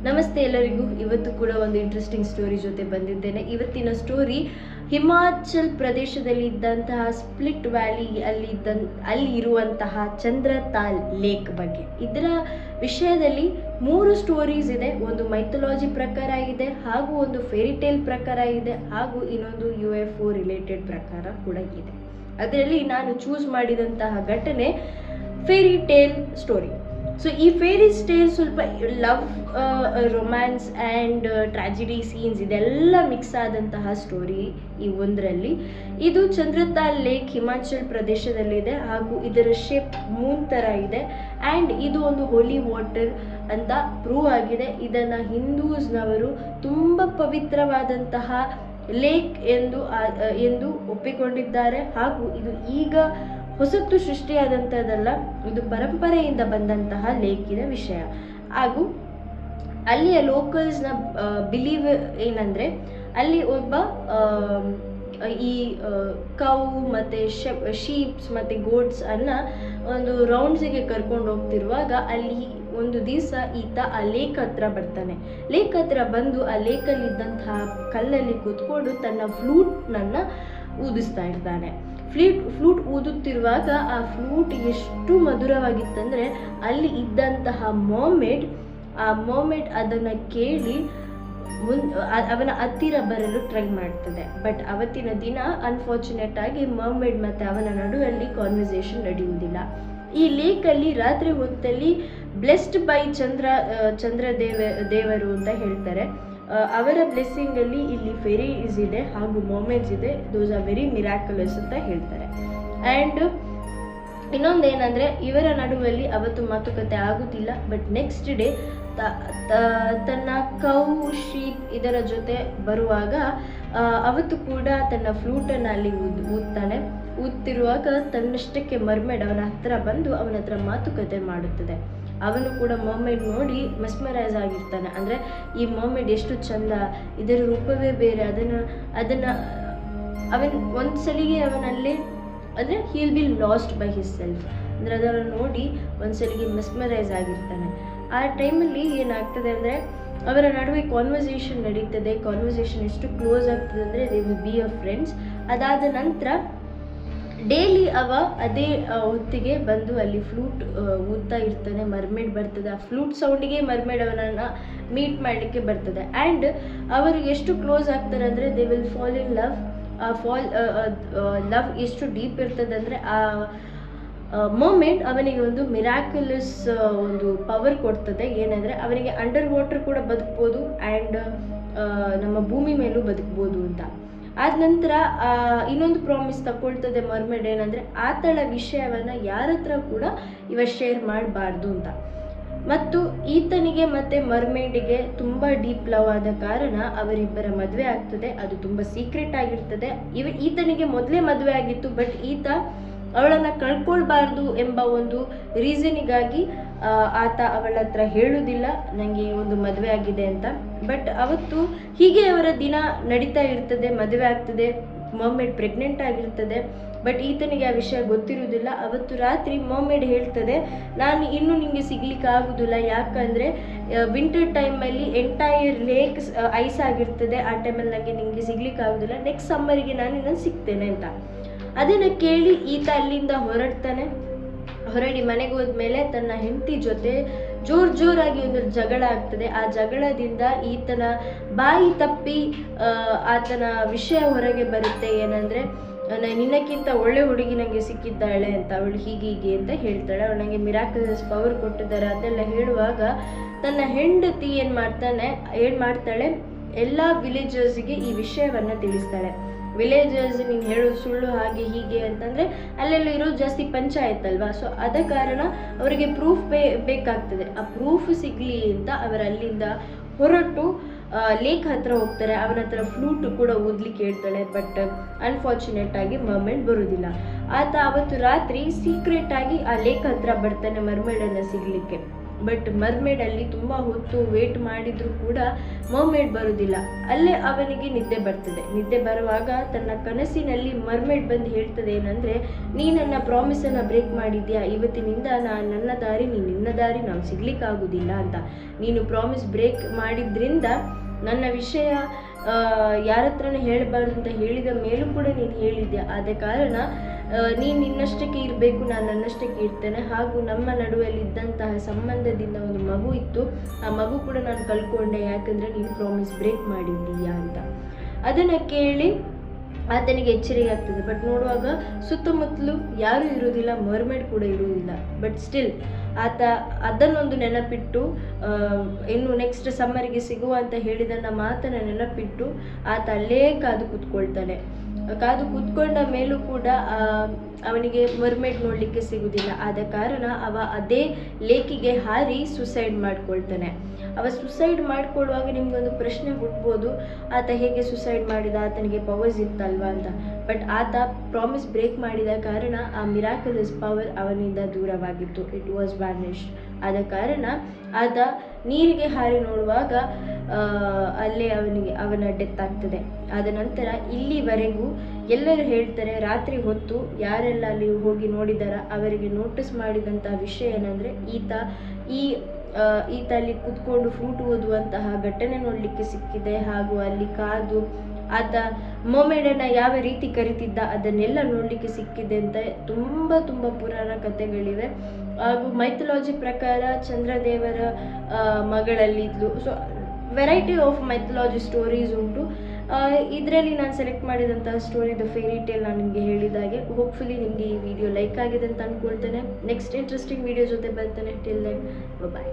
ನಮಸ್ತೆ ಎಲ್ಲರಿಗೂ. ಇವತ್ತು ಕೂಡ ಒಂದು ಇಂಟ್ರೆಸ್ಟಿಂಗ್ ಸ್ಟೋರಿ ಜೊತೆ ಬಂದಿದ್ದೇನೆ. ಇವತ್ತಿನ ಸ್ಟೋರಿ ಹಿಮಾಚಲ್ ಪ್ರದೇಶದಲ್ಲಿ ಇದ್ದಂತಹ ಸ್ಪ್ಲಿಟ್ ವ್ಯಾಲಿ ಅಲ್ಲಿ ಇರುವಂತಹ ಚಂದ್ರತಾಲ್ ಲೇಕ್ ಬಗ್ಗೆ. ಇದರ ವಿಷಯದಲ್ಲಿ 3 ಸ್ಟೋರೀಸ್ ಇದೆ. ಒಂದು ಮೈಥಾಲಜಿ ಪ್ರಕಾರ ಇದೆ, ಹಾಗೂ ಒಂದು ಫೇರಿ ಟೇಲ್ ಪ್ರಕಾರ ಇದೆ, ಹಾಗೂ ಇನ್ನೊಂದು UFO ರಿಲೇಟೆಡ್ ಪ್ರಕಾರ ಕೂಡ ಇದೆ. ಅದರಲ್ಲಿ ನಾನು ಚೂಸ್ ಮಾಡಿದಂತಹ ಘಟನೆ ಫೇರಿ ಟೇಲ್ ಸ್ಟೋರಿ. ಸೊ ಈ ಫೇರಿ ಟೇಲ್ ಸ್ವಲ್ಪ love, romance and tragedy scenes ಇದೆಲ್ಲ ಮಿಕ್ಸ್ ಆದಂತಹ ಸ್ಟೋರಿ ಈ ಒಂದರಲ್ಲಿ. ಇದು ಚಂದ್ರತಾಲ್ ಲೇಕ್ ಹಿಮಾಚಲ್ ಪ್ರದೇಶದಲ್ಲಿದೆ, ಹಾಗೂ ಇದರ ಶೇಪ್ ಮೂನ್ ಥರ ಇದೆ. ಆ್ಯಂಡ್ ಇದು ಒಂದು ಹೋಲಿ ವಾಟರ್ ಅಂತ ಪ್ರೂವ್ ಆಗಿದೆ. ಇದನ್ನು ಹಿಂದೂಸ್ನವರು ತುಂಬ ಪವಿತ್ರವಾದಂತಹ ಲೇಕ್ ಎಂದು ಒಪ್ಪಿಕೊಂಡಿದ್ದಾರೆ. ಹಾಗೂ ಇದು ಈಗ ಹೊಸತು ಸೃಷ್ಟಿಯಾದಂಥದ್ದಲ್ಲ, ಇದು ಪರಂಪರೆಯಿಂದ ಬಂದಂತಹ ಲೇಕಿನ ವಿಷಯ. ಹಾಗೂ ಅಲ್ಲಿಯ ಲೋಕಲ್ಸ್ನ ಬಿಲೀವ್ ಏನಂದರೆ, ಅಲ್ಲಿ ಒಬ್ಬ ಈ ಕೌ ಮತ್ತು ಶೀಪ್ಸ್ ಮತ್ತು ಗೋಟ್ಸ್ ಒಂದು ರೌಂಡ್ಸಿಗೆ ಕರ್ಕೊಂಡು ಹೋಗ್ತಿರುವಾಗ ಅಲ್ಲಿ ಒಂದು ದಿವಸ ಈತ ಆ ಲೇಕ್ ಹತ್ರ ಬರ್ತಾನೆ. ಲೇಕ್ ಹತ್ರ ಬಂದು ಆ ಲೇಕಲ್ಲಿದ್ದಂತಹ ಕಲ್ಲಲ್ಲಿ ಕೂತ್ಕೊಂಡು ತನ್ನ ಫ್ಲೂಟ್ನನ್ನು ಊದಿಸ್ತಾ ಇರ್ತಾನೆ. ಫ್ಲೂಟ್ ಊದುತ್ತಿರುವಾಗ ಆ ಫ್ಲೂಟ್ ಎಷ್ಟು ಮಧುರವಾಗಿತ್ತಂದರೆ ಅಲ್ಲಿ ಇದ್ದಂತಹ ಮರ್ಮೇಡ್ ಅದನ್ನು ಕೇಳಿ ಅವನ ಹತ್ತಿರ ಬರಲು ಟ್ರೈ ಮಾಡ್ತದೆ. ಬಟ್ ಅವತ್ತಿನ ದಿನ ಅನ್ಫಾರ್ಚುನೇಟ್ ಆಗಿ ಮರ್ಮೇಡ್ ಮತ್ತು ಅವನ ನಡುವಲ್ಲಿ ಕಾನ್ವರ್ಸೇಷನ್ ನಡೆಯುವುದಿಲ್ಲ. ಈ ಲೇಕಲ್ಲಿ ರಾತ್ರಿ ಹೊತ್ತಲ್ಲಿ ಬ್ಲೆಸ್ಡ್ ಬೈ ದೇವರು ಅಂತ ಹೇಳ್ತಾರೆ. ಅವರ ಬ್ಲೆಸ್ಸಿಂಗಲ್ಲಿ ಇಲ್ಲಿ ಫೇರೀಸ್ ಇದೆ ಹಾಗೂ ಮರ್ಮೇಡ್ಸ್ ಇದೆ. ದೋಸ್ ಆರ್ ವೆರಿ ಮಿರಾಕಲಸ್ ಅಂತ ಹೇಳ್ತಾರೆ. ಆ್ಯಂಡ್ ಇನ್ನೊಂದೇನೆಂದರೆ, ಇವರ ನಡುವಲ್ಲಿ ಅವತ್ತು ಮಾತುಕತೆ ಆಗುತ್ತಿಲ್ಲ. ಬಟ್ ನೆಕ್ಸ್ಟ್ ಡೇ ತನ್ನ ಕೌ ಶೀಪ್ ಇದರ ಜೊತೆ ಬರುವಾಗ ಅವತ್ತು ಕೂಡ ತನ್ನ ಫ್ಲೂಟನ್ನು ಅಲ್ಲಿ ಊದ್ತಾನೆ. ಊದ್ತಿರುವಾಗ ತನ್ನಷ್ಟಕ್ಕೆ ಮರ್ಮೇಡ್ ಅವನ ಹತ್ರ ಬಂದು ಅವನ ಹತ್ರ ಮಾತುಕತೆ ಮಾಡುತ್ತದೆ. ಅವನು ಕೂಡ ಮರ್ಮೇಡ್ ನೋಡಿ ಮೆಸ್ಮರೈಸ್ ಆಗಿರ್ತಾನೆ. ಅಂದರೆ ಈ ಮರ್ಮೇಡ್ ಎಷ್ಟು ಚಂದ, ಇದರ ರೂಪವೇ ಬೇರೆ. ಅದನ್ನು ಅವನು ಒಂದ್ಸಲಿಗೆ ಅವನಲ್ಲಿ ಅಂದರೆ heal B last by his self, ಅಂದರೆ ಅದನ್ನು ನೋಡಿ ಒಂದ್ಸಲಿಗೆ ಮೆಸ್ಮರೈಸ್ ಆಗಿರ್ತಾನೆ. ಆ ಟೈಮಲ್ಲಿ ಏನಾಗ್ತದೆ ಅಂದರೆ, ಅವರ ನಡುವೆ ಕಾನ್ವರ್ಸೇಷನ್ ನಡೀತದೆ. ಕಾನ್ವರ್ಸೇಷನ್ ಎಷ್ಟು ಕ್ಲೋಸ್ ಆಗ್ತದೆ ಅಂದರೆ, they will be a friends. ಅದಾದ ನಂತರ ಡೈಲಿ ಅದೇ ಹೊತ್ತಿಗೆ ಬಂದು ಅಲ್ಲಿ ಫ್ಲೂಟ್ ಊದ್ತಾ ಇರ್ತಾನೆ. ಮರ್ಮೇಡ್ ಬರ್ತದೆ. ಆ ಫ್ಲೂಟ್ ಸೌಂಡಿಗೆ ಮರ್ಮೇಡ್ ಅವನನ್ನು ಮೀಟ್ ಮಾಡಲಿಕ್ಕೆ ಬರ್ತದೆ. ಆ್ಯಂಡ್ ಅವರು ಎಷ್ಟು ಕ್ಲೋಸ್ ಆಗ್ತಾರೆ ಅಂದರೆ, they will fall in love. Love ಎಷ್ಟು ಡೀಪ್ ಇರ್ತದೆ ಅಂದರೆ, ಆ ಮರ್ಮೇಡ್ ಅವನಿಗೆ ಒಂದು ಮಿರಾಕ್ಯುಲಸ್ ಒಂದು ಪವರ್ ಕೊಡ್ತದೆ. ಏನಂದರೆ, ಅವನಿಗೆ ಅಂಡರ್ ವಾಟರ್ ಕೂಡ ಬದುಕ್ಬೋದು ಆ್ಯಂಡ್ ನಮ್ಮ ಭೂಮಿ ಮೇಲೂ ಬದುಕ್ಬೋದು ಅಂತ. ಆದ ನಂತರ ಇನ್ನೊಂದು ಪ್ರಾಮಿಸ್ ತಗೊಳ್ತದೆ ಮರ್ಮೇಡ್, ಏನಂದರೆ ಆತಳ ವಿಷಯವನ್ನು ಯಾರ ಹತ್ರ ಕೂಡ ಶೇರ್ ಮಾಡಬಾರ್ದು ಅಂತ. ಮತ್ತು ಈತನಿಗೆ ಮತ್ತು ಮರ್ಮೇಡಿಗೆ ತುಂಬ ಡೀಪ್ ಲವ್ ಆದ ಕಾರಣ ಅವರಿಬ್ಬರ ಮದುವೆ ಆಗ್ತದೆ. ಅದು ತುಂಬ ಸೀಕ್ರೆಟ್ ಆಗಿರ್ತದೆ. ಈತನಿಗೆ ಮೊದಲೇ ಮದುವೆ ಆಗಿತ್ತು, ಬಟ್ ಈತ ಅವಳನ್ನು ಕಳ್ಕೊಳ್ಬಾರ್ದು ಎಂಬ ಒಂದು ರೀಸನಿಗಾಗಿ ಆತ ಅವಳ ಹತ್ರ ಹೇಳುವುದಿಲ್ಲ ನನಗೆ ಒಂದು ಮದುವೆ ಆಗಿದೆ ಅಂತ. ಬಟ್ ಅವತ್ತು ಹೀಗೆ ಅವರ ದಿನ ನಡೀತಾ ಇರ್ತದೆ. ಮದುವೆ ಆಗ್ತದೆ, ಮರ್ಮೇಡ್ ಪ್ರೆಗ್ನೆಂಟ್ ಆಗಿರ್ತದೆ. ಬಟ್ ಈತನಿಗೆ ಆ ವಿಷಯ ಗೊತ್ತಿರುವುದಿಲ್ಲ. ಅವತ್ತು ರಾತ್ರಿ ಮರ್ಮೇಡ್ ಹೇಳ್ತದೆ, ನಾನು ಇನ್ನೂ ನಿಮಗೆ ಸಿಗ್ಲಿಕ್ಕೆ ಆಗೋದಿಲ್ಲ, ಯಾಕಂದರೆ ವಿಂಟರ್ ಟೈಮಲ್ಲಿ ಎಂಟೈರ್ ಲೇಕ್ ಐಸ್ ಆಗಿರ್ತದೆ. ಆ ಟೈಮಲ್ಲಿ ನನಗೆ ನಿಮಗೆ ಸಿಗ್ಲಿಕ್ಕೆ ಆಗೋದಿಲ್ಲ, ನೆಕ್ಸ್ಟ್ ಸಮ್ಮರಿಗೆ ನಾನು ಸಿಗ್ತೇನೆ ಅಂತ. ಅದನ್ನು ಕೇಳಿ ಈತ ಅಲ್ಲಿಂದ ಹೊರಡಿ ಮನೆಗೆ ಹೋದ್ಮೇಲೆ ತನ್ನ ಹೆಂಡತಿ ಜೊತೆ ಜೋರಾಗಿ ಒಂದು ಜಗಳ ಆಗ್ತದೆ. ಆ ಜಗಳದಿಂದ ಈತನ ಬಾಯಿ ತಪ್ಪಿ ಆತನ ವಿಷಯ ಹೊರಗೆ ಬರುತ್ತೆ. ಏನಂದರೆ, ನಿನ್ನಕ್ಕಿಂತ ಒಳ್ಳೆ ಹುಡುಗಿ ನನಗೆ ಸಿಕ್ಕಿದ್ದಾಳೆ ಅಂತ, ಅವಳು ಹೀಗೆ ಅಂತ ಹೇಳ್ತಾಳೆ. ಅವಳು ನನಗೆ ಮಿರಾಕಲ್ಸ್ ಪವರ್ ಕೊಟ್ಟಿದ್ದಾರೆ ಅದೆಲ್ಲ ಹೇಳುವಾಗ ತನ್ನ ಹೆಂಡತಿ ಏನು ಮಾಡ್ತಾಳೆ, ಎಲ್ಲ ವಿಲೇಜರ್ಸ್ಗೆ ಈ ವಿಷಯವನ್ನು ತಿಳಿಸ್ತಾಳೆ. ವಿಲೇಜರ್ಸ್ ನೀನು ಹೇಳೋದು ಸುಳ್ಳು ಹಾಗೆ ಹೀಗೆ ಅಂತಂದರೆ ಅಲ್ಲೆಲ್ಲ ಇರೋದು ಜಾಸ್ತಿ ಪಂಚಾಯತ್ ಅಲ್ವಾ. ಸೊ ಆದ ಕಾರಣ ಅವರಿಗೆ ಪ್ರೂಫ್ ಬೇಕಾಗ್ತದೆ. ಆ ಪ್ರೂಫ್ ಸಿಗಲಿ ಅಂತ ಅವರು ಅಲ್ಲಿಂದ ಹೊರಟು ಲೇಕ್ ಹತ್ರ ಹೋಗ್ತಾರೆ. ಅವನ ಹತ್ರ ಫ್ಲೂಟ್ ಕೂಡ ಊದ್ಲಿಕ್ಕೆ ಹೇಳ್ತಾಳೆ. ಬಟ್ ಅನ್ಫಾರ್ಚುನೇಟ್ ಆಗಿ ಮರ್ಮೇಡ್ ಬರೋದಿಲ್ಲ. ಆತ ಅವತ್ತು ರಾತ್ರಿ ಸೀಕ್ರೆಟ್ ಆಗಿ ಆ ಲೇಕ್ ಹತ್ರ ಬರ್ತಾನೆ ಮರ್ಮೇಡನ್ನು ಸಿಗಲಿಕ್ಕೆ. ಬಟ್ ಮರ್ಮೇಡ್ ಅಲ್ಲಿ ತುಂಬ ಹೊತ್ತು ವೇಟ್ ಮಾಡಿದರೂ ಕೂಡ ಮರ್ಮೇಡ್ ಬರೋದಿಲ್ಲ. ಅಲ್ಲೇ ಅವನಿಗೆ ನಿದ್ದೆ ಬರ್ತದೆ. ನಿದ್ದೆ ಬರುವಾಗ ತನ್ನ ಕನಸಿನಲ್ಲಿ ಮರ್ಮೇಡ್ ಬಂದು ಹೇಳ್ತದೆ ಏನಂದರೆ, ನೀ ನನ್ನ ಪ್ರಾಮಿಸನ್ನು ಬ್ರೇಕ್ ಮಾಡಿದ್ಯಾ, ಇವತ್ತಿನಿಂದ ನಾನು ನನ್ನ ದಾರಿ, ನೀನು ನಿನ್ನ ದಾರಿ, ನಾವು ಸಿಗ್ಲಿಕ್ಕಾಗೋದಿಲ್ಲ ಅಂತ. ನೀನು ಪ್ರಾಮಿಸ್ ಬ್ರೇಕ್ ಮಾಡಿದ್ರಿಂದ ನನ್ನ ವಿಷಯ ಯಾರ ಹತ್ರನೂ ಹೇಳಬಾರ್ದು ಅಂತ ಹೇಳಿದ ಮೇಲೂ ಕೂಡ ನೀನು ಹೇಳಿದ್ಯಾ. ಆದ ಕಾರಣ ನೀನು ನಿನ್ನಷ್ಟಕ್ಕೆ ಇರಬೇಕು, ನಾನು ನನ್ನಷ್ಟಕ್ಕೆ ಇರ್ತೇನೆ. ಹಾಗೂ ನಮ್ಮ ನಡುವಲ್ಲಿದ್ದಂತಹ ಸಂಬಂಧದಿಂದ ಒಂದು ಮಗು ಇತ್ತು, ಆ ಮಗು ಕೂಡ ನಾನು ಕಳ್ಕೊಂಡೆ, ಯಾಕಂದರೆ ನೀನು ಪ್ರಾಮಿಸ್ ಬ್ರೇಕ್ ಮಾಡಿದ್ದೀಯಾ ಅಂತ. ಅದನ್ನು ಕೇಳಿ ಆತನಿಗೆ ಎಚ್ಚರಿಕೆ ಆಗ್ತದೆ. ಬಟ್ ನೋಡುವಾಗ ಸುತ್ತಮುತ್ತಲು ಯಾರೂ ಇರುವುದಿಲ್ಲ, ಮರ್ಮೇಡ್ ಕೂಡ ಇರುವುದಿಲ್ಲ. ಬಟ್ ಸ್ಟಿಲ್ ಆತ ಅದನ್ನೊಂದು ನೆನಪಿಟ್ಟು, ಇನ್ನು ನೆಕ್ಸ್ಟ್ ಸಮ್ಮರಿಗೆ ಸಿಗುವ ಅಂತ ಹೇಳಿದನ್ನ ಮಾತನ್ನು ನೆನಪಿಟ್ಟು ಆತ ಅಲ್ಲೇ ಕಾದು ಕೂತ್ಕೊಳ್ತಾನೆ. ಕಾದು ಕೂತ್ಕೊಂಡ ಮೇಲೂ ಕೂಡ ಅವನಿಗೆ ಮರ್ಮೇಡ್ ನೋಡಲಿಕ್ಕೆ ಸಿಗುವುದಿಲ್ಲ. ಆದ ಕಾರಣ ಅವ ಅದೇ ಲೇಕಿಗೆ ಹಾರಿ ಸುಸೈಡ್ ಮಾಡ್ಕೊಳ್ತಾನೆ. ಅವ ಸುಸೈಡ್ ಮಾಡ್ಕೊಳ್ಳುವಾಗ ನಿಮ್ಗೊಂದು ಪ್ರಶ್ನೆ ಹುಟ್ಬೋದು, ಆತ ಹೇಗೆ ಸುಸೈಡ್ ಮಾಡಿದ, ಆತನಿಗೆ ಪವರ್ಸ್ ಇತ್ತಲ್ವಾ ಅಂತ. ಬಟ್ ಆತ ಪ್ರಾಮಿಸ್ ಬ್ರೇಕ್ ಮಾಡಿದ ಕಾರಣ ಆ ಮಿರಾಕಲಸ್ ಪವರ್ ಅವನಿಂದ ದೂರವಾಗಿತ್ತು. It was vanished. ಆದ ಕಾರಣ ಆತ ನೀರಿಗೆ ಹಾರಿ ನೋಡುವಾಗ ಅಲ್ಲೇ ಅವನ ಡೆತ್ ಆಗ್ತದೆ. ಆದ ನಂತರ ಇಲ್ಲಿವರೆಗೂ ಎಲ್ಲರೂ ಹೇಳ್ತಾರೆ, ರಾತ್ರಿ ಹೊತ್ತು ಯಾರೆಲ್ಲ ಅಲ್ಲಿ ಹೋಗಿ ನೋಡಿದಾರ ಅವರಿಗೆ ನೋಟಿಸ್ ಮಾಡಿದಂಥ ವಿಷಯ ಏನಂದರೆ, ಈತ ಅಲ್ಲಿ ಕುತ್ಕೊಂಡು ಫ್ರೂಟ್ ಓದುವಂತಹ ಘಟನೆ ನೋಡಲಿಕ್ಕೆ ಸಿಕ್ಕಿದೆ. ಹಾಗೂ ಅಲ್ಲಿ ಕಾದು ಆತ ಮೊಮೆಡನ್ನು ಯಾವ ರೀತಿ ಕರಿತಿದ್ದ ಅದನ್ನೆಲ್ಲ ನೋಡಲಿಕ್ಕೆ ಸಿಕ್ಕಿದೆ ಅಂತ ತುಂಬ ಪುರಾಣ ಕಥೆಗಳಿವೆ. ಹಾಗೂ ಮೈಥಾಲಜಿ ಪ್ರಕಾರ ಚಂದ್ರದೇವರ ಮಗಳಲ್ಲಿದ್ಲು. So variety of mythology stories ಉಂಟು. ಇದರಲ್ಲಿ ನಾನು ಸೆಲೆಕ್ಟ್ ಮಾಡಿದಂತಹ ಸ್ಟೋರಿ ದ ಫೇರಿ ಟೇಲ್ ನಾನು ನಿಮಗೆ ಹೇಳಿದಾಗೆ. ಹೋಪ್ಫುಲಿ ನಿಮಗೆ ಈ ವಿಡಿಯೋ ಲೈಕ್ ಆಗಿದೆ ಅಂತ ಅಂದ್ಕೊಳ್ತೇನೆ. ನೆಕ್ಸ್ಟ್ ಇಂಟ್ರೆಸ್ಟಿಂಗ್ ವಿಡಿಯೋ ಜೊತೆ ಬರ್ತೇನೆ. ಟಿಲ್ ದೆನ್ ಬಾಯ್.